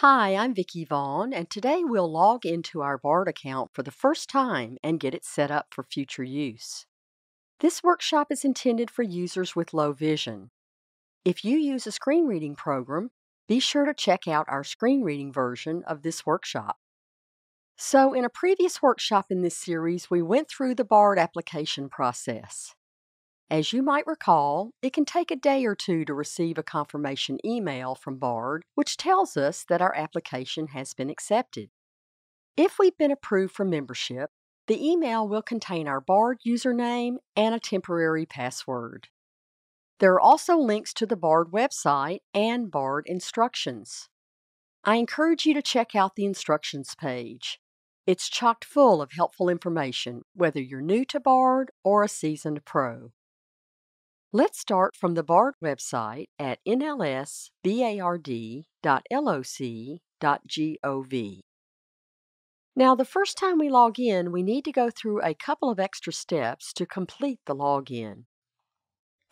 Hi, I'm Vikki Vaughan, and today we'll log into our BARD account for the first time and get it set up for future use. This workshop is intended for users with low vision. If you use a screen reading program, be sure to check out our screen reading version of this workshop. So, in a previous workshop in this series, we went through the BARD application process. As you might recall, it can take a day or two to receive a confirmation email from BARD, which tells us that our application has been accepted. If we've been approved for membership, the email will contain our BARD username and a temporary password. There are also links to the BARD website and BARD instructions. I encourage you to check out the instructions page. It's chock full of helpful information, whether you're new to BARD or a seasoned pro. Let's start from the BARD website at nlsbard.loc.gov. Now, the first time we log in, we need to go through a couple of extra steps to complete the login.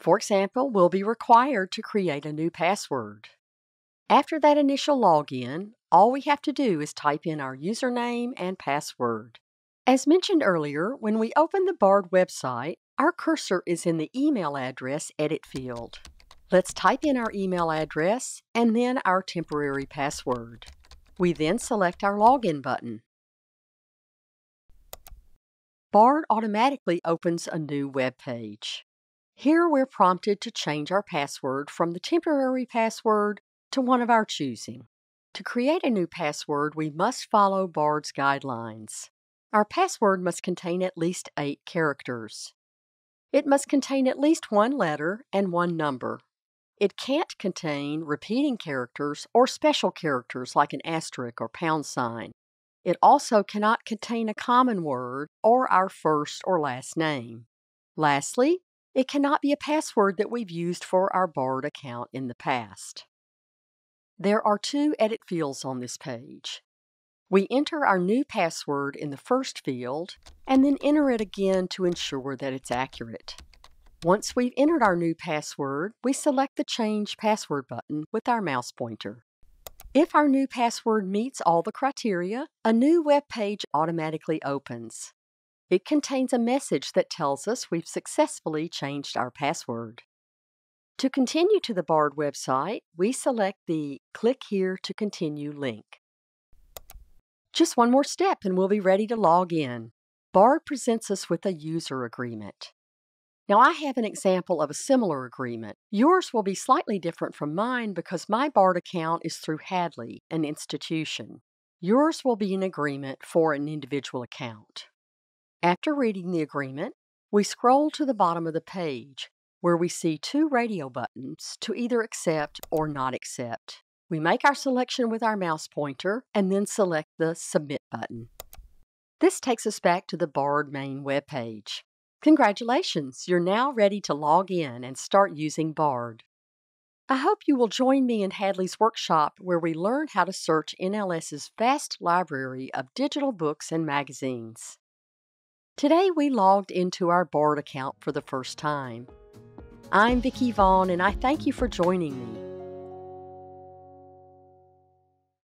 For example, we'll be required to create a new password. After that initial login, all we have to do is type in our username and password. As mentioned earlier, when we open the BARD website, our cursor is in the email address edit field. Let's type in our email address and then our temporary password. We then select our login button. BARD automatically opens a new web page. Here we're prompted to change our password from the temporary password to one of our choosing. To create a new password, we must follow BARD's guidelines. Our password must contain at least 8 characters. It must contain at least one letter and one number. It can't contain repeating characters or special characters like an asterisk or pound sign. It also cannot contain a common word or our first or last name. Lastly, it cannot be a password that we've used for our BARD account in the past. There are 2 edit fields on this page. We enter our new password in the first field and then enter it again to ensure that it's accurate. Once we've entered our new password, we select the Change Password button with our mouse pointer. If our new password meets all the criteria, a new web page automatically opens. It contains a message that tells us we've successfully changed our password. To continue to the BARD website, we select the Click Here to Continue link. Just one more step and we'll be ready to log in. BARD presents us with a user agreement. Now, I have an example of a similar agreement. Yours will be slightly different from mine because my BARD account is through Hadley, an institution. Yours will be an agreement for an individual account. After reading the agreement, we scroll to the bottom of the page where we see 2 radio buttons to either accept or not accept. We make our selection with our mouse pointer and then select the Submit button. This takes us back to the BARD main webpage. Congratulations, you're now ready to log in and start using BARD. I hope you will join me in Hadley's workshop where we learn how to search NLS's vast library of digital books and magazines. Today we logged into our BARD account for the first time. I'm Vikki Vaughan and I thank you for joining me.